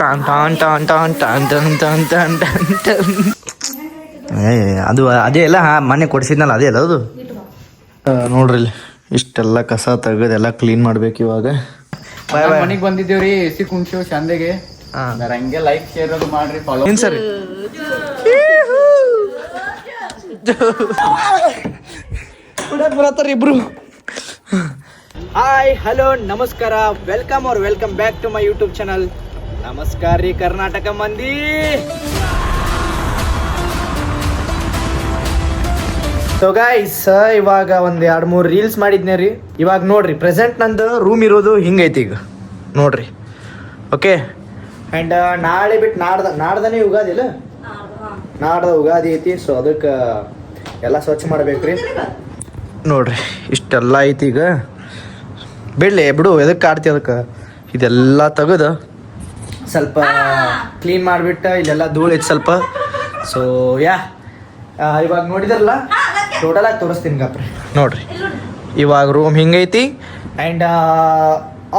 ಟಾನ್ ಟಾನ್ ಟಾನ್ ಟಾನ್ ಟಾನ್ ಟಾನ್ ಟಾನ್ ಟಾನ್ ಟಾನ್ ಟಾನ್. ಅದು ಅದೇ ಅಲ್ಲ, ಮೊನ್ನೆ ಕೊಡಿಸಿದ್ನಲ್ಲ ಅದೇ ಅಲ್ಲ ಅದು. ನೋಡ್ರಿ ಇಲ್ಲಿ ಇಷ್ಟೆಲ್ಲ ಕಸ ತೆಗೆದೆಲ್ಲ ಕ್ಲೀನ್ ಮಾಡ್ಬೇಕು ಇವಾಗ. ಮನೆಗೆ ಬಂದಿದ್ದೇವ್ರಿ ಎಸಿ ಕುಂಶು ಚಂದಗೆ. ಹಂಗೆ ಲೈಕ್ ಶೇರ್ ಅದು ಮಾಡ್ರಿ, ಫಾಲೋ ಸರಿ. ಬರತ್ತಾರ ಇಬ್ರು. ಹಾಯ್ ಹಲೋ ನಮಸ್ಕಾರ, welcome back to my YouTube channel. ನಮಸ್ಕಾರ ರೀ ಕರ್ನಾಟಕ ಮಂದಿ. ಸೊ ಗೈಸ್, ಇವಾಗ ಒಂದು 2-3 ರೀಲ್ಸ್ ಮಾಡಿದ್ನೇ ರೀ. ಇವಾಗ ನೋಡ್ರಿ ಪ್ರೆಸೆಂಟ್ ನಂದು ರೂಮ್ ಇರೋದು ಹಿಂಗೈತಿ ಈಗ ನೋಡ್ರಿ. ಓಕೆ, ಆ್ಯಂಡ್ ನಾಳೆ ಬಿಟ್ಟು ನಾಡ್ದನೇ ಯುಗಾದಿ ಇಲ್ಲ, ನಾಡ್ದ ಯುಗಾದಿ ಐತಿ. ಸೊ ಅದಕ್ಕೆ ಎಲ್ಲ ಸ್ವಚ್ಛ ಮಾಡ್ಬೇಕ್ರಿ. ನೋಡ್ರಿ ಇಷ್ಟೆಲ್ಲ ಐತಿ ಈಗ. ಬಿಡ್ಲಿ ಬಿಡು, ಎದಕ್ಕೆ ಆಡ್ತಿ, ಅದಕ್ಕೆ ಇದೆಲ್ಲ ತೆಗೆದು ಸ್ವಲ್ಪ ಕ್ಲೀನ್ ಮಾಡಿಬಿಟ್ಟು ಇಲ್ಲೆಲ್ಲ ಧೂಳು ಐತಿ ಸ್ವಲ್ಪ. ಸೊ ಇವಾಗ ನೋಡಿದ್ರಲ್ಲ, ಟೋಟಲಾಗಿ ತೋರಿಸ್ತೀನಿ ಗಪ್ರಿ. ನೋಡ್ರಿ ಇವಾಗ ರೂಮ್ ಹಿಂಗೈತಿ, ಆ್ಯಂಡ್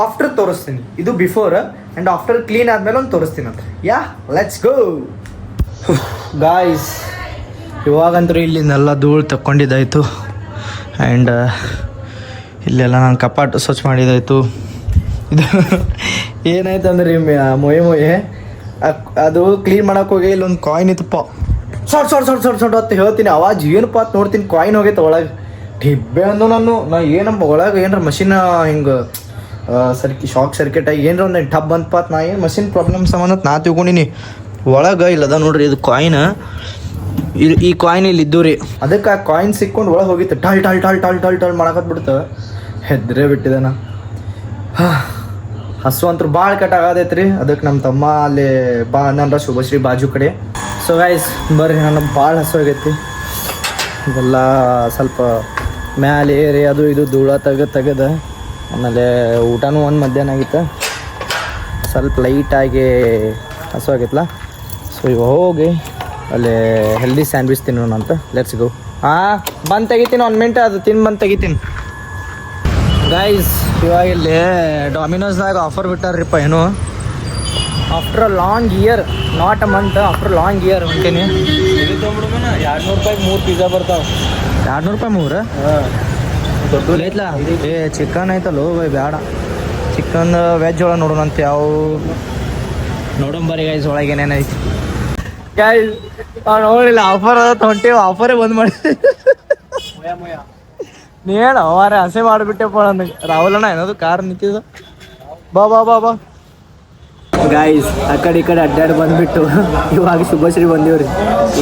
ಆಫ್ಟರ್ ತೋರಿಸ್ತೀನಿ. ಇದು ಬಿಫೋರ್ ಆ್ಯಂಡ್ ಆಫ್ಟರ್ ಕ್ಲೀನ್ ಆದಮೇಲೆ ಒಂದು ತೋರಿಸ್ತೀನಿ ಅಂತ. Let's go guys. ಇವಾಗಂತೂ ಇಲ್ಲಿಂದೆಲ್ಲ ಧೂಳು ತಕ್ಕೊಂಡಿದ್ದಾಯಿತು, ಆ್ಯಂಡ್ ಇಲ್ಲೆಲ್ಲ ನಾನು ಕಪಾಟು ಸ್ವಚ್ಛ ಮಾಡಿದ್ದಾಯಿತು. ಇದು ಏನಾಯ್ತು ಅಂದ್ರೆ ಮೊಯೆ ಅದು ಕ್ಲೀನ್ ಮಾಡೋಕೆ ಹೋಗಿ ಇಲ್ಲೊಂದು ಕಾಯಿನ್ ಇತ್ತಪ್ಪ. ಸೊಟ್ ಅಂತ ಹೇಳ್ತೀನಿ, ಅವಾಜ್ ಏನಪ್ಪ ಅಂತ ನೋಡ್ತೀನಿ, ಕಾಯಿನ್ ಹೋಗೈತೆ ಒಳಗೆ. ಡಿಬ್ಬೆ ಅಂದು ನಾ ಏನಪ್ಪ ಒಳಗೆ ಏನಾರ ಮಷಿನ್ ಹಿಂಗೆ ಶಾಕ್ ಸರ್ಕ್ಯೂಟ್ ಆಗಿ ಏನರ ಒಂದು ಟಬ್ ಅಂತಪ್ಪ. ನಾ ಏನು ಮಷಿನ್ ಪ್ರಾಬ್ಲಮ್ ಸಂಬಂಧ ನಾ ತಿಳ್ಕೊಂಡಿನಿ. ಒಳಗೆ ಇಲ್ಲದ ನೋಡ್ರಿ, ಇದು ಕಾಯಿನ್. ಈ ಕಾಯಿನ್ ಇಲ್ಲಿ ಇದ್ದು ರೀ, ಅದಕ್ಕೆ ಆ ಕಾಯಿನ್ ಸಿಕ್ಕೊಂಡು ಒಳಗೆ ಹೋಗಿತ್ತು. ಟಲ್ ಟಲ್ ಟಲ್ ಟಲ್ ಟಲ್ ಟಲ್ ಮಾಡಕತ್ಬಿಡ್ತು. ಹೆದ್ರೇ ಬಿಟ್ಟಿದೆ ನಾ. ಹಸು ಅಂತೂ ಭಾಳ ಕಟ್ಟಾಗತೈತೆ ರೀ. ಅದಕ್ಕೆ ನಮ್ಮ ತಮ್ಮ ಅಲ್ಲಿ ನನ್ನ ಶುಭಶ್ರೀ ಬಾಜು ಕಡೆ. ಸೊ ಗೈಸ್ ಬರ್ರಿ, ನನಗೆ ಭಾಳ ಹಸು ಆಗೈತಿ. ಇದೆಲ್ಲ ಸ್ವಲ್ಪ ಮ್ಯಾಲೆ ಏರಿ ಅದು ಇದು ಧೂಳ ತೆಗೆದು ಆಮೇಲೆ ಊಟನೂ ಒಂದು ಮಧ್ಯಾಹ್ನ ಆಗಿತ್ತು, ಸ್ವಲ್ಪ ಲೈಟಾಗಿ ಹಸು ಆಗೈತಲ್ಲ. ಸೊ ಇವಾಗ ಹೋಗಿ ಅಲ್ಲಿ ಹೆಲ್ದಿ ಸ್ಯಾಂಡ್ವಿಚ್ ತಿನ್ನೋಣ ಅಂತ. Let's go. ಬಂದು ತೆಗಿತೀನಿ, 1 ಮಿನಿಟ್ ಅದು ಬಂದು ತೆಗಿತೀನಿ ಗೈಸ್. ಇವಾಗ ಇಲ್ಲಿ ಡಾಮಿನೋಸ್ದಾಗ ಆಫರ್ ಬಿಟ್ಟಾರ್ರಿಪ್ಪ ಏನೋ. After a long year, not a month, after long year ಹೊಂಟೀನಿ. 200 ರೂಪಾಯಿಗೆ 3 ಪಿಜ್ಜಾ ಬರ್ತಾವೆ. 200 ರೂಪಾಯಿ 3? ದೊಡ್ಡ ಐತ್ಲಾ. ಚಿಕನ್ ಐತಲ್ಲೋ ಬೈ, ಬೇಡ. ಚಿಕನ್ ವೆಜ್ ಒಳಗೆ ನೋಡೋಣಂತ. ಯಾವ ನೋಡೋಂಬರಿ ಗೈಸ್, ಒಳಗೆ ಏನೇನೈತಿ ಗೈಸ್. ನೋಡಿಲ್ಲ, ಆಫರ್ ಅದ ಹೊಂಟೇವು, ಆಫರೇ ಬಂದ್ ಮಾಡಿ. ನೀನು ಅವಾರ ಹಸೆ ಮಾಡಿಬಿಟ್ಟೆಪ್ಪ ನನಗೆ. ರಾಹುಲಣ್ಣ ಏನದು ಕಾರ್ ನಿಂತಿದ್ದು. ಬಾ ಗಾಯ್ಸ್, ಆ ಕಡೆ ಈ ಕಡೆ ಅಡ್ಡಾಡಿ ಬಂದುಬಿಟ್ಟು ಇವಾಗ ಶುಭಶ್ರೀ ಬಂದೀವ್ರಿ.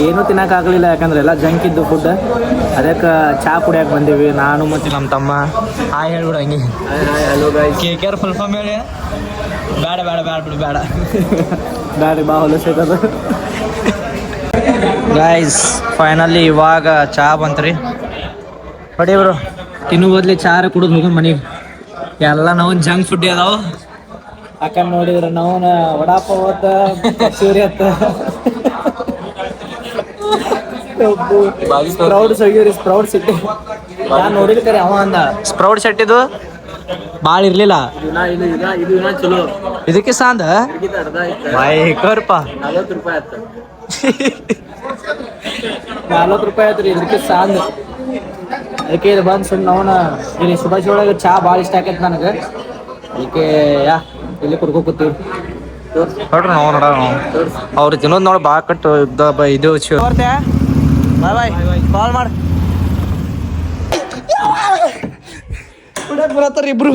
ಏನೂ ತಿನ್ನೋಕ್ಕಾಗಲಿಲ್ಲ, ಯಾಕಂದ್ರೆ ಎಲ್ಲ ಜಂಕ್ ಇದ್ದು ಫುಡ್. ಅದಕ್ಕೆ ಚಹಾ ಕುಡಿಯೋಕೆ ಬಂದೀವಿ ನಾನು ಮತ್ತು ನಮ್ಮ ತಮ್ಮ. ಹಾಯ್ ಹೇಳ್ಬಿಡು ಹಂಗೆ. Hello guys. Careful form ಹೇಳಿ. ಬೇಡ ಬ್ಯಾಡ್ರಿ, ಬಾ ಹೊಲಸೈತದ ಗಾಯ್ಸ್. ಫೈನಲಿ ಇವಾಗ ಚಹಾ ಬಂತ್ರಿ. ಹೊಡಿ ಬ್ರೋ, ತಿನ್ನು ಬದ್ಲಿ ಚಹಾ ಕುಡಿದು ಹೋಗೋಣ ಮನೆಗೆ. ಎಲ್ಲ ನಾವು ಜಂಕ್ ಫುಡ್ ಅದಾವ. ಯಾಕಂದ್ರೆ ನೋಡಿದ್ರೆ ನಾವು ವಡಾಪಾವ್ ಹೊತ್ತ ಸೂರ್ಯ ಹತ್ತ ಸ್ಪ್ರೌಟ್ ಸೊಗ್ಯೂರಿ. ಸ್ಪ್ರೌಟ್ ಸಿಟ್ಟಿ ನಾನು ನೋಡಿದ ಕರೆ ಅವ ಅಂದ ಸ್ಪ್ರೌಟ್ ಸೆಟ್ಟಿದು ಭಾಳ ಇರ್ಲಿಲ್ಲ. ಇದು ಚಲೋ. ಇದಕ್ಕೆ ಸಾಂದ ಬಾಯ್ಕರ್ಪ 40 ರೂಪಾಯಿ ಆಯ್ತು. 40 ರೂಪಾಯಿ ಆಯ್ತು ರೀ ಇದಕ್ಕೆ ಸಾಂದ್. ಅದಕ್ಕೆ ಇದು ಬಂದು ಸುಮ್ಮನೆ ಅವನ ಇಲ್ಲಿ ಸುಭಾಷ್ ಒಳಗೆ ಚಹಾ ಭಾಳ ಇಷ್ಟ ಆಕೈತೆ ನನಗೆ. ಅದಕ್ಕೆ ಇಲ್ಲಿ ಕುಡ್ಕೋತೀವಿ. ನೋಡ್ರಿ ನಾವು ನೋಡ ಅವ್ರು ತಿನ್ನೋದು ನೋಡಿ ಭಾಳ ಕಟ್ಟು ಇದು ಬಾಯ್ ಕಾಲ್ ಮಾಡಿ ಬರತ್ತಾರ ಇಬ್ರು.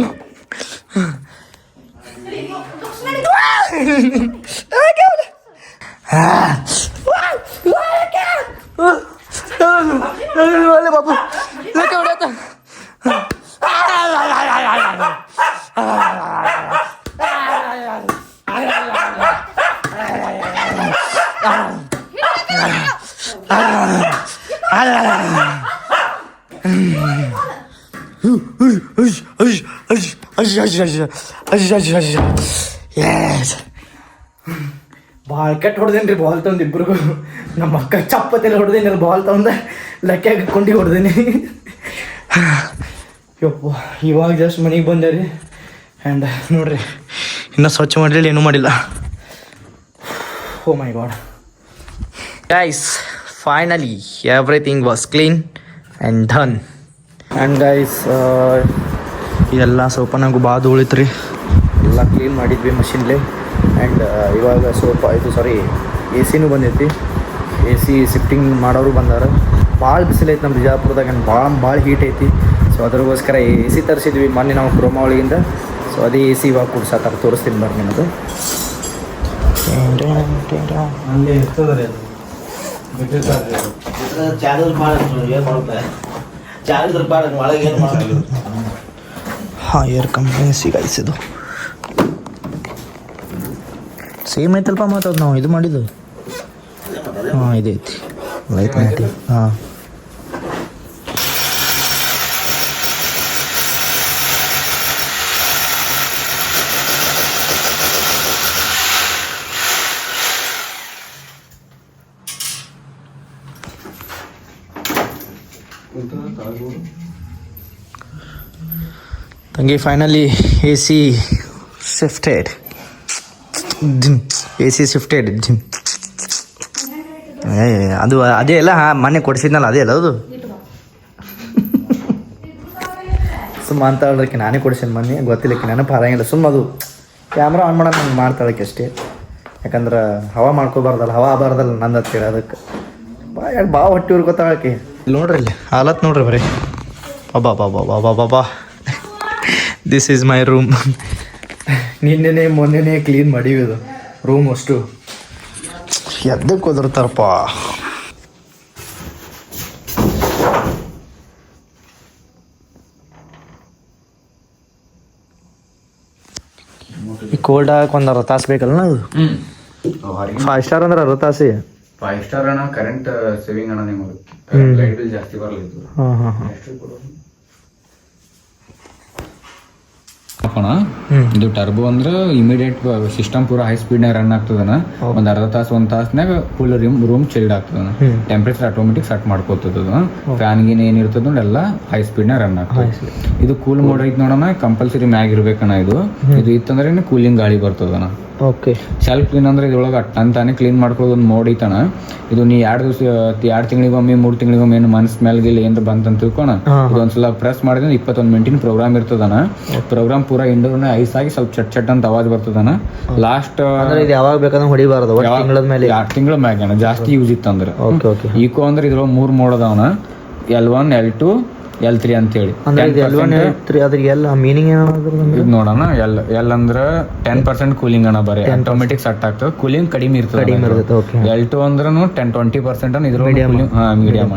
ಬಾಬು ಹೊಡ್ಯಾತ. ಭಾಳ ಕೆಟ್ಟ ಹೊಡೆದೇನ್ರಿ ಬಾಲ್ ತೊಂದು ಇಬ್ರಿಗೂ. ನಮ್ಮ ಅಕ್ಕ ಚಪ್ಪತ್ತಲ್ಲಿ ಹೊಡೆದೇನಿ, ಬಾಲ್ ತೊಂದ ಲೆಕ್ಕ ಹಾಕೊಂಡು ಹೊಡೆದೇನಿ. ಯಪ್ಪ ಇವಾಗ ಜಸ್ಟ್ ಮನೆಗೆ ಬಂದೆ ರೀ. ಆ್ಯಂಡ್ ನೋಡ್ರಿ ಇನ್ನೂ ಸ್ವಚ್ಛ ಮಾಡಲಿಲ್ಲ, ಏನೂ ಮಾಡಿಲ್ಲ. Oh my god. Guys, finally everything was clean and done. And guys, ಎಲ್ಲ ಸ್ವಲ್ಪ ನಂಗೆ ಭಾಳ ಉಳಿತು ರೀ. ಎಲ್ಲ ಕ್ಲೀನ್ ಮಾಡಿದ್ವಿ ಮಷಿನ್ಲೆ. ಆ್ಯಂಡ್ ಇವಾಗ ಸ್ವಲ್ಪ ಇದು ಎ ಸಿನೂ ಬಂದೈತಿ. ಎ ಸಿ ಶಿಫ್ಟಿಂಗ್ ಮಾಡೋರು ಬಂದಾರ. ಭಾಳ ಬಿಸಿಲೈತೆ ನಮ್ಮ ಬಿಜಾಪುರದಾಗ, ಭಾಳ ಹೀಟ್ ಐತಿ. ಸೊ ಅದ್ರಗೋಸ್ಕರ ಎ ಸಿ ತರಿಸಿದ್ವಿ ಮೊನ್ನೆ ನಾವು ಕ್ರೋಮಾ ಒಳಗಿಂದ. ಸೊ ಅದೇ ಎ ಸಿ ಇವಾಗ ಕೊಡ್ಸತ್ತಾರ, ತೋರಿಸ್ತೀನಿ ಬರ್ರಿ ನಿಮ್ಮದು. ಅಲ್ಲಿ ಇರ್ತದೆ ರೀ ಚಾರ್ಜರ್ ಒಳಗೆ ಏನು ಮಾಡೋದು. ಹಾಂ, ಏರ್ ಕಂಪ್ನಿ ಗೈಸ್ ಇದು ಸೇಮ್ ಐತಲ್ಪ ಮಾತಾಡೋದು ನಾವು ಇದು ಮಾಡಿದ್ದು. ಹಾಂ, ಇದೈತಿ ಲೈಟ್ ಐತಿ. ಹಾಂ, ತಂಗಿ finally A C shifted. A C shifted. ಅದು ಅದೇ ಅಲ್ಲ, ಹಾಂ ಮೊನ್ನೆ ಕೊಡಿಸಿದ್ನಲ್ಲ ಅದೇ ಅಲ್ಲ ಅದು. ಸುಮ್ಮ ಅಂತಾಳ್ರಕ್ಕೆ ನಾನೇ ಕೊಡಿಸಿನ ಮೊನ್ನೆ, ಗೊತ್ತಿಲ್ಲಕ್ಕೆ ನೆನಪು ಹಾರಂಗಿಲ್ಲ. ಸುಮ್ಮ ಅದು ಕ್ಯಾಮ್ರಾ ಆನ್ ಮಾಡೋದು ನಂಗೆ ಮಾಡ್ತಾಳಕ್ಕೆ ಅಷ್ಟೇ. ಯಾಕಂದ್ರೆ ಹವಾ ಮಾಡ್ಕೋಬಾರ್ದಲ್ಲ, ಹವಾ ಆಗಬಾರ್ದಲ್ಲ ನಂದು ಹತ್ತಿರ. ಅದಕ್ಕೆ ಭಾಳ ಹೊಟ್ಟೆ ಉರ್ಕೋತಾಳಕ್ಕೆ. ಇಲ್ಲಿ ನೋಡ್ರಿ, ಇಲ್ಲಿ ಹಾಲತ್ ನೋಡ್ರಿ ಬರೀ. ಬಾಬಾ ದಿಸ್ ಈಸ್ ಮೈ ರೂಮ್. ನಿನ್ನೆನೆ ಮೊನ್ನೆನೇ ಕ್ಲೀನ್ ಮಾಡೀವಿ ಇದು ರೂಮ್ ಅಷ್ಟು. ಎದ್ದಕ್ಕೆ ಹೋದಿರ್ತಾರಪ್ಪ. ಈ ಕೋಲ್ಡ್ ಆಗಕ್ಕೆ ಒಂದು 60 ತಾಸು ಬೇಕಲ್ಲ ನಾವು. 5 ಸ್ಟಾರ್ ಅಂದ್ರೆ 60 ತಾಸು. 5 ಸ್ಟಾರ್ ಅಣ್ಣ, ಕರೆಂಟ್ ಸೇವಿಂಗ್ ಅಣ್ಣ ನಿಮಗೆ. ಲೈಟ್ ಬಿಲ್ ಜಾಸ್ತಿ ಬರಲಿದ್ದು. ಹಾಂ. ಇದು ಟರ್ಬೋ ಅಂದ್ರೆ ಇಮಿಡಿಯೇಟ್ ಸಿಸ್ಟಮ್ ಪೂರ ಹೈ ಸ್ಪೀಡ್ ನಾಗ ರನ್ ಆಗ್ತದನ. ಒಂದ್ ಅರ್ಧ ತಾಸು 1 ತಾಸ್ನಾಗ ಫುಲ್ ರೂಮ್ ಚಿಲ್ಡ್ ಆಗ್ತದನ. ಟೆಂಪರೇಚರ್ ಆಟೋಮೆಟಿಕ್ ಸೆಟ್ ಮಾಡ್ಕೋತದ. ಫ್ಯಾನ್ ಗಿನ್ ಏನಿರ್ತದ ನೋಡಿ ಎಲ್ಲ ಹೈ ಸ್ಪೀಡ್ ನಾಗ ರನ್ ಆಗ್ತದೆ. ಇದು ಕೂಲ್ ಮೋಡ್ ಐತಿ ನೋಡೋಣ, ಕಂಪಲ್ಸರಿ ಮ್ಯಾಗ್ ಇರ್ಬೇಕಣ್ಣ. ಇದು ಇತ್ತಂದ್ರೆ ಕೂಲಿಂಗ್ ಗಾಳಿ ಬರ್ತದನ. ಓಕೆ. ಸೆಲ್ಫ್ ಕ್ಲೀನ್ ಅಂದ್ರೆ ಇದ್ರೊಳಗೆ ಅಂತಾನೆ ಕ್ಲೀನ್ ಮಾಡ್ಕೊಳ್ಳೋದು ಒಂದು ಮೋಡ್ ಐತಣ. ಇದು ನೀ 2 ತಿಂಗಳಿಗೊಮ್ಮೆ 3 ತಿಂಗಳಿಗೊಮ್ಮೆ ಏನು ಮನ್ಸ್ ಸ್ಮೆಲ್ಗಿಲ್ಲ ಏನ್ರ ಬಂತಂತ ತಿಳ್ಕೊಣ, ಇದೊಂದ್ಸಲ ಪ್ರೆಸ್ ಮಾಡಿದ್ರೆ 21 ಮಿನಿಟಿನ ಪ್ರೋಗ್ರಾಮ್ ಇರ್ತದನ. ಪ್ರೋಗ್ರಾಮ್ ಪೂರಾ ಇಂಡೋರ್ನ ಐಸ್ ಆಗಿ ಸ್ವಲ್ಪ ಚಟ್ ಅಂತ ಅವಾಜ್ ಬರ್ತದನ. ಲಾಸ್ಟ್ ಇದು ಯಾವಾಗ ಬೇಕಾದ್ರೆ ಹೊಡಿಬಾರ್ದು, 2 ತಿಂಗಳ ಮ್ಯಾಗ ಜಾಸ್ತಿ ಯೂಸ್ ಇತ್ತಂದ್ರೆ. ಈಕೋ ಅಂದ್ರೆ ಇದ್ರೊಳಗೆ 3 ಮೋಡ್ ಅದಾವನ, L1, L2, L3 ಅಂತೇಳಿ. ಇದು ನೋಡೋಣ. ಎಲ್ ಅಂದ್ರೆ 10% ಕೂಲಿಂಗ್ ಅಣ್ಣ, ಬರೀ ಆಟೋಮೆಟಿಕ್ ಸೆಟ್ ಆಗ್ತದೆ. ಕೂಲಿಂಗ್ ಕಡಿಮೆ ಇರ್ತದೆ. L2 ಅಂದ್ರೆ 10-20% ಅಣ್ಣ. ಇದ್ರ ಮೀಡಿಯಂ.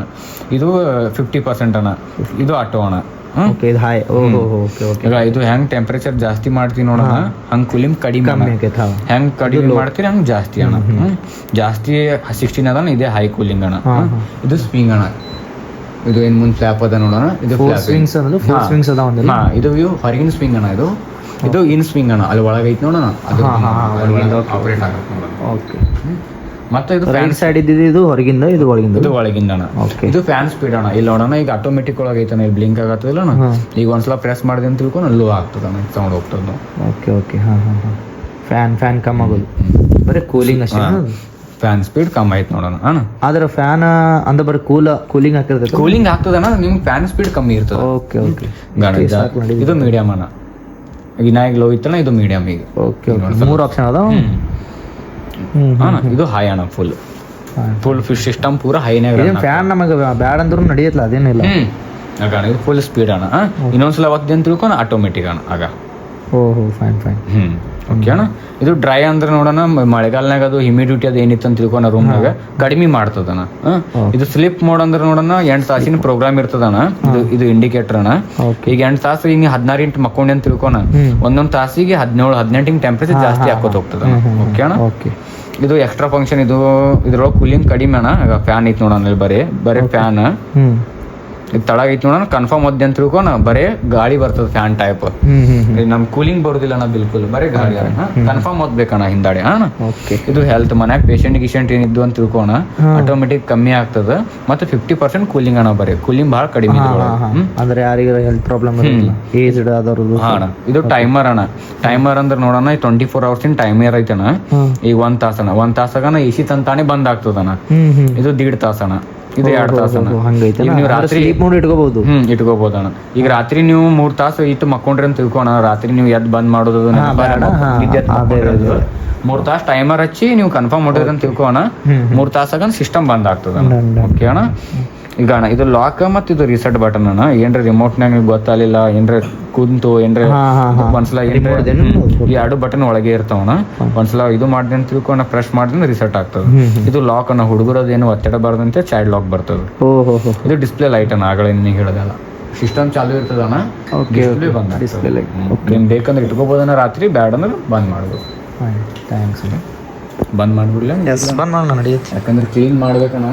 ಇದು 50% ಅಣ್ಣ. ಇದು ಆಟೋ ಅಣ್ಣ. ಇದು ಹೆಂಗ್ ಟೆಂಪರೇಚರ್ ಜಾಸ್ತಿ ಮಾಡ್ತೀವಿ ನೋಡೋಣ, ಹಂಗ್ ಕೂಲಿಂಗ್ ಕಡಿಮೆ. ಹೆಂಗ್ ಕಡಿಮೆ ಮಾಡ್ತೀರಿ ಹಂಗ್ ಜಾಸ್ತಿ ಅಣ್ಣ. ಜಾಸ್ತಿ 16 ಅದ, ಇದೇ ಹೈ ಕೂಲಿಂಗ್ ಅಣ್ಣ. ಇದು ಸ್ವಿಂಗ್ ಅಣ್ಣ. ಇದು ಏನ್ ಮುಂದೆ ಫ್ಲಾಪ್ ಅದ ನೋಡೋಣ. ಇದು ಇದು ವ್ಯೂ ಹೊರಗಿನ ಸ್ವಿಂಗ್ ಅಣ್ಣ. ಇದು ಇನ್ ಸ್ವಿಂಗ್ ಅಣ್ಣ. ಅಲ್ಲಿ ಒಳಗೈತಿ ನೋಡೋಣ, ಅದು ಆಪರೇಟ್ ಆಗತ್ತೆ ನೋಡೋಣ. ಮತ್ತೆ ಇದು ರೈಟ್ ಸೈಡ್ ಇದ್ದಿದ್ದು ಇದು ಹೊರಗಿಂದ, ಇದು ಒಳಗಿಂದ. ಇದು ಒಳಗಿಂದ ಅಣ್ಣ. ಇದು ಫ್ಯಾನ್ ಸ್ಪೀಡ್ ಅಣ್ಣ. ಇಲ್ಲಿ ನೋಡೋಣ, ಈಗ ಆಟೋಮೆಟಿಕ್ ಒಳಗೈತಾನೆ, ಇಲ್ಲಿ ಬ್ಲಿಂಕ್ ಆಗತ್ತಲ್ಲ ಅಣ್ಣ. ಈಗ ಒಂದ್ಸಲ ಪ್ರೆಸ್ ಮಾಡಿದೆ ಅಂತ ತಿಳ್ಕೊಂಡು ಅಲ್ಲೂ ಆಗ್ತದಣ್ಣ, ಸೌಂಡ್ ಹೋಗ್ತದ. ಓಕೆ. ಫ್ಯಾನ್ ಕಮ್ಮಿ ಆಗೋದು, ಬರೀ ಕೂಲಿಂಗ್ ಅಷ್ಟೇ. ಫ್ಯಾನ್ ಸ್ಪೀಡ್ ಕಮ್ಮಿ ಆಯ್ತು ನೋಡೋಣ ಅಣ್ಣ. ಆದ್ರೆ ಫ್ಯಾನ್ ಅಂದ್ರೆ ಬರೀ ಕೂಲಿಂಗ್ ಆಗ್ತದೆ. ಕೂಲಿಂಗ್ ಆಗ್ತದಣ್ಣ, ನಿಮ್ಗೆ ಫ್ಯಾನ್ ಸ್ಪೀಡ್ ಕಮ್ಮಿ ಇರ್ತದೆ. ಓಕೆ. ಇದು ಮೀಡಿಯಂ ಅಣ್ಣ. ವಿನಾಯಕ್ ಲೋ ಇತ್ತಣ್ಣ, ಇದು ಮೀಡಿಯಂ. ಈಗ ಓಕೆ. 3 ಆಪ್ಷನ್ ಅದಾವ. ಇದು ಹೈ ಅಣ್ಣ. ಫುಲ್ ಸಿಸ್ಟಮ್ ಪೂರ ಹೈನಾಗ. ಫ್ಯಾನ್ ನಮಗೆ ಬ್ಯಾಡ್ ಅಂದ್ರೂ ನಡೆಯತ್ಲ, ಅದೇನಿಲ್ಲ. ಇದು ಫುಲ್ ಸ್ಪೀಡ್ ಅಣ್ಣ. ಇನ್ನೊಂದ್ಸಲ ಒತ್ತಿ ಅಂತ ತಿಳ್ಕೊಂಡು ಆಟೋಮೆಟಿಕ್ ಅಣ್ಣ ಆಗ. ಫೈನ್. ಓಕೆ ಅಣ್ಣ. ಇದು ಡ್ರೈ ಅಂದ್ರೆ ನೋಡೋಣ, ಮಳೆಗಾಲನಾಗ ಅದು ಹ್ಯುಮಿಡಿಟಿ ಅದು ಏನಿತ್ತು ಅಂತ ತಿಳ್ಕೊಣ ರೂಮ್ನಾಗ ಕಡಿಮೆ ಮಾಡ್ತದಣ್ಣ. ಇದು ಸ್ಲಿಪ್ ಮೋಡ್ ಅಂದ್ರೆ ನೋಡೋಣ, 8 ತಾಸಿನ ಪ್ರೋಗ್ರಾಮ್ ಇರ್ತದಣ್ಣ. ಇದು ಇಂಡಿಕೇಟರ್ ಅಣ್ಣ. ಈಗ 8 ತಾಸು ಈಗ 16 ಇಂಟು ಮಕ್ಕೊಂಡಿ ಅಂತ ತಿಳ್ಕೊಣ, ಒಂದೊಂದ್ ತಾಸಿಗೆ 17-18 ಟೆಂಪರೇಚರ್ ಜಾಸ್ತಿ ಹಾಕೋತ ಹೋಗ್ತದ. ಓಕೆ ಅಣ್ಣ. ಇದು ಎಕ್ಸ್ಟ್ರಾ ಫಂಕ್ಷನ್. ಇದು ಇದ್ರೊಳಗೆ ಕೂಲಿಂಗ್ ಕಡಿಮೆ ಅಣ್ಣ. ಫ್ಯಾನ್ ಐತಿ ನೋಡೋಣ, ಇಲ್ಲಿ ಬರೀ ಫ್ಯಾನ್. ಇದು ತಳಗ ಐತಿ ನೋಡೋಣ ಕನ್ಫರ್ಮ್ ಒದ್ದೆ ಅಂತ ತಿಳ್ಕೊನ ಬರೇ ಗಾಳಿ ಬರ್ತದೆ ಫ್ಯಾನ್ ಟೈಪ್. ನಮ್ ಕೂಲಿಂಗ್ ಬರೋದಿಲ್ಲ ನಾ ಬಿಲ್ಕುಲ್, ಬರೀ ಗಾಳಿ ಕನ್ಫರ್ಮ್ ಓದ್ಬೇಕಣ್ಣ ಹಿಂದಾಡಿ. ಓಕೆ, ಇದು ಹೆಲ್ತ್ ಮನ್ಯಾಗ ಪೇಷಂಟ್ ಗಿಷೆಂಟ್ ಏನಿದ್ದು ಅಂತ ತಿಳ್ಕೋಣ ಆಟೋಮೆಟಿಕ್ ಕಮ್ಮಿ ಆಗ್ತದ. ಮತ್ತೆ 50% ಕೂಲಿಂಗ್ ಅಣ್ಣ, ಬರೀ ಕೂಲಿಂಗ್ ಭಾಳ ಕಡಿಮೆ ಅಂದ್ರೆ ಯಾರಿಗಾರ ಹೆಲ್ತ್ ಪ್ರಾಬ್ಲಮ್ ಏಜ್ಡ್ ಆದವ್ರದ್ದು. ಅಣ್ಣ ಇದು ಟೈಮರ್ ಅಣ್ಣ. ಟೈಮರ್ ಅಂದ್ರೆ ನೋಡೋಣ 24 hours ಟೈಮರ್ ಐತಣ್ಣ. ಈಗ 1 ತಾಸನ 1 ತಾಸಾಗನ AC ತಂತಾನೆ ಬಂದ್ ಆಗ್ತದಣ್ಣ. ಇದು 1.5 ತಾಸನ, ಇದು 2 ತಾಸನ. ಈಗ ನೀವು ರಾತ್ರಿ ಇಟ್ಕೋಬಹುದು. ಇಟ್ಕೋಬಹುದಣ್ಣ. ಈಗ ರಾತ್ರಿ ನೀವು 3 ತಾಸು ಇಟ್ಟು ಮಕ್ಕೊಂಡ್ರಿ ಅಂತ ತಿಳ್ಕೋಣ, ರಾತ್ರಿ ನೀವು ಎದ್ದು ಬಂದ್ ಮಾಡೋದು 3 ತಾಸು ಟೈಮರ್ ಹಚ್ಚಿ ನೀವು ಕನ್ಫರ್ಮ್ ಮಾಡಿದ್ರಿ ಅಂತ ತಿಳ್ಕೋಣ, 3 ತಾಸಾಗ ಸಿಸ್ಟಮ್ ಬಂದ್ ಆಗ್ತದ. ಓಕೆ ಅಣ್ಣ. ಈಗ ಅಣ್ಣ ಇದು ಲಾಕ್ ಮತ್ತು ಇದು ರಿಸೆಟ್ ಬಟನ್ ಅಣ್ಣ. ಏನ್ರ ರಿಮೋಟ್ನಾಗ ನಿಮ್ಗೆ ಗೊತ್ತಾಗಲಿಲ್ಲ, ಏನ್ರ ಕುಂತು ಏನ್ರ ಒಂದ್ಸಲ ಈ 2 ಬಟನ್ ಒಳಗೆ ಇರ್ತಾವಣ್ಣ. ಒಂದ್ಸಲ ಇದು ಮಾಡಿದೆ ಅಂತ ತಿಳ್ಕೊಂಡ ಪ್ರೆಸ್ ಮಾಡಿದ್ರೆ ರಿಸೆಟ್ ಆಗ್ತದೆ. ಇದು ಲಾಕ್ ಅನ್ನ ಹುಡುಗರದೇನು ಒತ್ತಡಬಾರ್ದಂತೆ ಚೈಲ್ಡ್ ಲಾಕ್ ಬರ್ತದೆ. ಇದು ಡಿಸ್ಪ್ಲೇ ಲೈಟ್ ಅನ್ನ, ಆಗಲೇ ನಿಮಗೆ ಹೇಳೋದಲ್ಲ. ಸಿಸ್ಟಮ್ ಚಾಲು ಇರ್ತದಣ್ಣ, ಡಿಸ್ಪ್ಲೇ ಬಂದ ಡಿಸ್ಪ್ಲೇ ಲೈಟ್. ನಿಮ್ ಬೇಕಂದ್ರೆ ಇಟ್ಕೋಬೋದನ್ನ, ರಾತ್ರಿ ಬ್ಯಾಡ್ ಅಂದ್ರೆ ಬಂದ್ ಮಾಡೋದು. ಥ್ಯಾಂಕ್ಸ್. ಬಂದ್ ಮಾಡ್ಬಿಡ್ಲ? ಬಂದ್ ಮಾಡೋಣ ನಡೆಯುತ್ತೆ, ಯಾಕಂದ್ರೆ ಕ್ಲೀನ್ ಮಾಡ್ಬೇಕಣ್ಣ.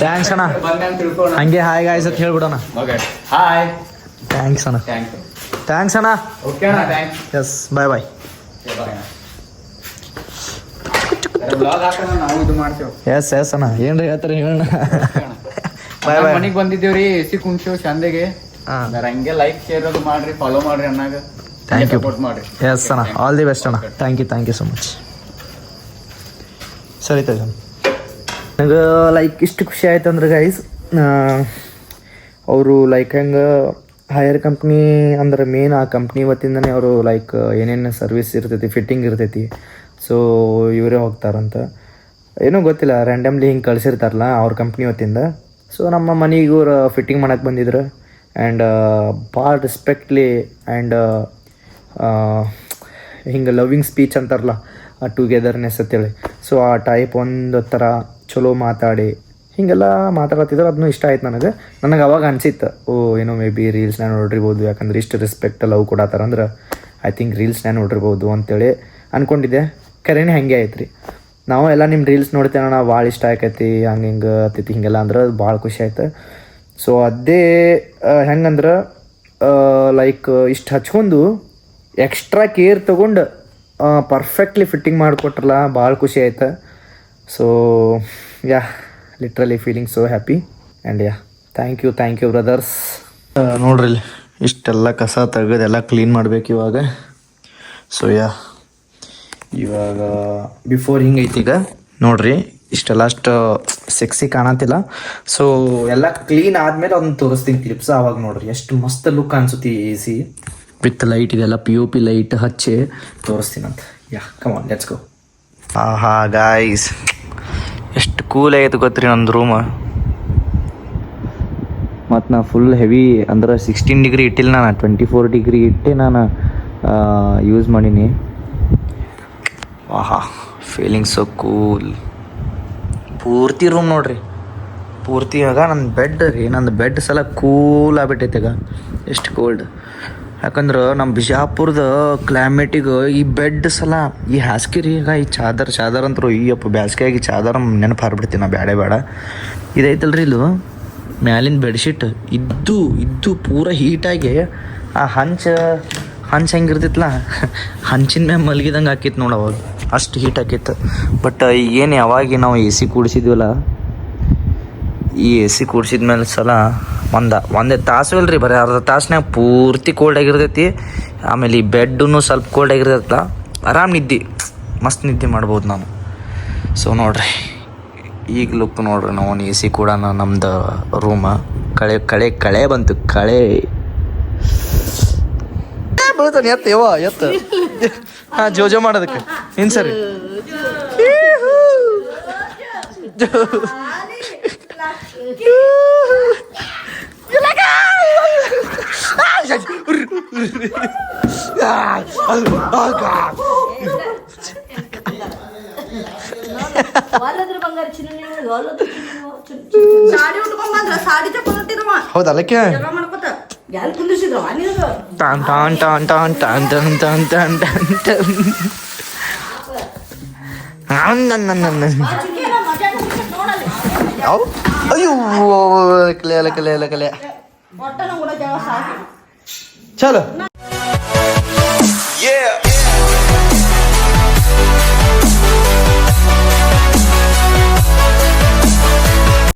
ಥ್ಯಾಂಕ್ಸ್ ಅಣ್ಣ. ಹಂಗೆ ಹಾಯ್ ಗಾಯ್ಸ್ ಅಂತ ಹೇಳ್ಬಿಡೋಣ. ಹಾಯ್, ಥ್ಯಾಂಕ್ಸ್ ಅಣ್ಣ. ಥ್ಯಾಂಕ್ಸ್ ಅಣ್ಣ. ಓಕೆ ಅಣ್ಣ, ಥ್ಯಾಂಕ್ಸ್. ಎಸ್, ಬಾಯ್ ಬಾಯ್. ನಾವು ಇದು ಮಾಡ್ತೇವೆ. ಎಸ್ ಎಸ್ ಅಣ್ಣ, ಏನ್ರಿ ಹೇಳ್ತಾರೆ ಹೇಳೋಣ. ಬಾಯ್ ಬಾಯ್. ಮನೆಗೆ ಬಂದಿದ್ದೇವ್ರಿ, AC ಕುಂಚು ಚಂದಗೆ. ಹಂಗೆ ಲೈಕ್ ಶೇರ್ ಅದು ಮಾಡ್ರಿ, ಫಾಲೋ ಮಾಡ್ರಿ ಅಣ್ಣಾಗ. ಥ್ಯಾಂಕ್ ಯು, ಸಪೋರ್ಟ್ ಮಾಡ್ರಿ. ಎಸ್ ಅಣ್ಣ, ಆಲ್ ದಿ ಬೆಸ್ಟ್ ಅಣ್ಣ. Thank you so much. ಸರಿ ತಗ, ನನಗೆ ಲೈಕ್ ಇಷ್ಟು ಖುಷಿ ಆಯ್ತು ಅಂದ್ರೆ ಗೈಸ್, ಅವರು ಲೈಕ್ ಹೆಂಗೆ ಹೈಯರ್ ಕಂಪ್ನಿ ಅಂದ್ರೆ ಮೇನ್ ಆ ಕಂಪ್ನಿ ವತಿಯಿಂದನೇ ಅವರು ಲೈಕ್ ಏನೇನು ಸರ್ವಿಸ್ ಇರ್ತೈತಿ, ಫಿಟ್ಟಿಂಗ್ ಇರ್ತೈತಿ. ಸೊ ಇವರೇ ಹೋಗ್ತಾರಂತ, ಏನೋ ಗೊತ್ತಿಲ್ಲ, ರ್ಯಾಂಡಮ್ಲಿ ಹಿಂಗೆ ಕಳಿಸಿರ್ತಾರಲ್ಲ ಅವ್ರ ಕಂಪ್ನಿ ವತಿಯಿಂದ. ಸೊ ನಮ್ಮ ಮನೆಗೆ ಇವ್ರು ಫಿಟ್ಟಿಂಗ್ ಮಾಡಕ್ಕೆ ಬಂದಿದ್ರು. ಆ್ಯಂಡ್ ಭಾಳ ರೆಸ್ಪೆಕ್ಟ್ಲಿ ಆ್ಯಂಡ್ ಹಿಂಗೆ ಲವಿಂಗ್ ಸ್ಪೀಚ್ ಅಂತಾರಲ್ಲ, ಆ ಟುಗೆದರ್ನೆಸ್ ಅಂತೇಳಿ. ಸೊ ಆ ಟೈಪ್ ಒಂದು ಥರ ಚಲೋ ಮಾತಾಡಿ ಹೀಗೆಲ್ಲ ಮಾತಾಡತ್ತಿದ್ರು. ಅದನ್ನು ಇಷ್ಟ ಆಯ್ತು ನನಗೆ ಅವಾಗ ಅನಿಸಿತ್ತು, ಏನೋ ಮೇ ಬಿ ರೀಲ್ಸ್ನ ನೋಡಿರ್ಬೋದು, ಯಾಕಂದ್ರೆ ಇಷ್ಟು ರೆಸ್ಪೆಕ್ಟ್ ಲವ್ ಕೊಡತ್ತಾರ ಅಂದ್ರೆ ಐ ಥಿಂಕ್ ರೀಲ್ಸ್ನ ನೋಡಿರ್ಬೋದು ಅಂತೇಳಿ ಅಂದ್ಕೊಂಡಿದ್ದೆ. ಕರೆನೇ ಹಾಗೆ ಆಯ್ತು ರೀ. ನಾವು ಎಲ್ಲ ನಿಮ್ಮ ರೀಲ್ಸ್ ನೋಡ್ತೇವೆ, ನಾವು ಭಾಳ ಇಷ್ಟ ಆಕೈತಿ, ಹಿಂಗೆ ಆತೈತಿ ಹಿಂಗೆಲ್ಲ ಅಂದ್ರೆ ಭಾಳ ಖುಷಿ ಆಯ್ತು. ಸೊ ಅದೇ ಹೆಂಗಂದ್ರೆ ಲೈಕ್ ಇಷ್ಟು ಹಚ್ಕೊಂಡು ಎಕ್ಸ್ಟ್ರಾ ಕೇರ್ ತೊಗೊಂಡು ಪರ್ಫೆಕ್ಟ್ಲಿ ಫಿಟ್ಟಿಂಗ್ ಮಾಡಿಕೊಟ್ರಲ್ಲ, ಭಾಳ ಖುಷಿ ಆಯ್ತು. So yeah, literally feeling so happy. And yeah, thank you brothers. ನೋಡ್ರಿ ಇಲ್ಲಿ ಇಷ್ಟೆಲ್ಲ ಕಸ ತೆಗೆದೆಲ್ಲ ಕ್ಲೀನ್ ಮಾಡ್ಬೇಕು ಇವಾಗ. ಸೊ ಯಾ, ಇವಾಗ ಬಿಫೋರ್ ಹಿಂಗೈತಿ ಈಗ ನೋಡ್ರಿ, ಇಷ್ಟೆಲ್ಲ ಅಷ್ಟು ಸೆಕ್ಸಿ ಕಾಣತ್ತಿಲ್ಲ. ಸೊ ಎಲ್ಲ ಕ್ಲೀನ್ ಆದಮೇಲೆ ಅದನ್ನ ತೋರಿಸ್ತೀನಿ ಕ್ಲಿಪ್ಸ್. ಆವಾಗ ನೋಡ್ರಿ ಎಷ್ಟು ಮಸ್ತ್ ಲುಕ್ ಅನ್ಸುತ್ತೆ AC ವಿತ್ ಲೈಟ್. ಇದೆಲ್ಲ POP ಲೈಟ್ ಹಚ್ಚಿ ತೋರಿಸ್ತೀನಂತ. ಯಾ, ಕಮ್ ಆನ್, ಲೆಟ್ಸ್ ಗೋ. ಆಹಾ ಗಾಯ್ಸ್, ಎಷ್ಟು ಕೂಲ್ ಆಗೈತೆ ಗೊತ್ತ್ರಿ ನಂದು ರೂಮ್. ಮತ್ತು ನಾ ಫುಲ್ ಹೆವಿ ಅಂದ್ರೆ 16 ಡಿಗ್ರಿ ಇಟ್ಟಿಲ್ಲ, ನಾನು 24 ಡಿಗ್ರಿ ಇಟ್ಟು ನಾನು ಯೂಸ್ ಮಾಡೀನಿ. ಆಹಾ, ಫೀಲಿಂಗ್ ಸೊ ಕೂಲ್. ಪೂರ್ತಿ ರೂಮ್ ನೋಡ್ರಿ, ಪೂರ್ತಿ. ಆಗ ನನ್ನ ಬೆಡ್ ರೀ, ನಂದು ಬೆಡ್ ಸಲ ಕೂಲ್ ಆಗ್ಬಿಟ್ಟೈತೆ ಈಗ, ಎಷ್ಟು ಕೋಲ್ಡ್. ಯಾಕಂದ್ರೆ ನಮ್ಮ ಬಿಜಾಪುರದ ಕ್ಲೈಮೇಟಿಗೆ ಈ ಬೆಡ್ ಸಲ ಈ ಹಾಸಿಗೆ ರೀ. ಈಗ ಈ ಚಾದರ್ ಅಂತರು ಈ ಅಪ್ಪ ಬ್ಯಾಸ್ಗೆಯಾಗಿ ಚಾದರ್ ನೆನಪು ಹಾರ್ಬಿಡ್ತೀನಿ ನಾ, ಬೇಡ. ಇದೈತಲ್ರಿ ಇದು ಮ್ಯಾಲಿನ ಬೆಡ್ಶೀಟ್ ಇದ್ದು ಪೂರ ಹೀಟಾಗಿ ಆ ಹಂಚು ಹೆಂಗಿರ್ತೈತಲ್ಲ, ಹಂಚಿನ ಮ್ಯಾಗ ಮಲಗಿದಂಗೆ ಹಾಕಿತ್ತು ನೋಡಿ ಅವಾಗ, ಅಷ್ಟು ಹೀಟ್ ಹಾಕಿತ್ತು. ಬಟ್ ಏನು ಯಾವಾಗ ನಾವು AC ಕೂಡಿಸಿದ್ವಲ್ಲ, ಈ AC ಕೂಡಿಸಿದ್ಮೇಲೆ ಸಲ ಒಂದೇ ತಾಸು ಇಲ್ರಿ, ಬರೀ ಅರ್ಧ ತಾಸ್ನಾಗ ಪೂರ್ತಿ ಕೋಲ್ಡ್ ಆಗಿರ್ತೈತಿ. ಆಮೇಲೆ ಈ ಬೆಡ್ಡು ಸ್ವಲ್ಪ ಕೋಲ್ಡ್ ಆಗಿರ್ತೈತಲ್ಲ, ಆರಾಮ್ ನಿದ್ದೆ, ಮಸ್ತ್ ನಿದ್ದೆ ಮಾಡ್ಬೋದು ನಾನು. ಸೊ ನೋಡ್ರಿ, ಈಗ ಲುಕ್ ನೋಡ್ರಿ, ನಾವು AC ಕೂಡ ನಮ್ದು ರೂಮ. ಕಳೆ ಬಂತು, ಕಳೆ ಬೀಳ್ತಾನೆ. ಎತ್ತ ಹಾಂ, ಜೋಜೋ ಮಾಡೋದಕ್ಕೆ ಇನ್ನು ಸರಿ. ಹೌದಲ್ಲಕ್ಕೆ ಟಾನ್ ಟಾನ್ ಟಾನ್ ಟಾನ್ ಟಾನ್ ಟಾನ್ ಟಾನ್ ಟಾನ್ ಟಾನ್ ಟಾನ್. ಯಾವ ಅಯ್ಯೋ ಕಲೆ ಚಲೋ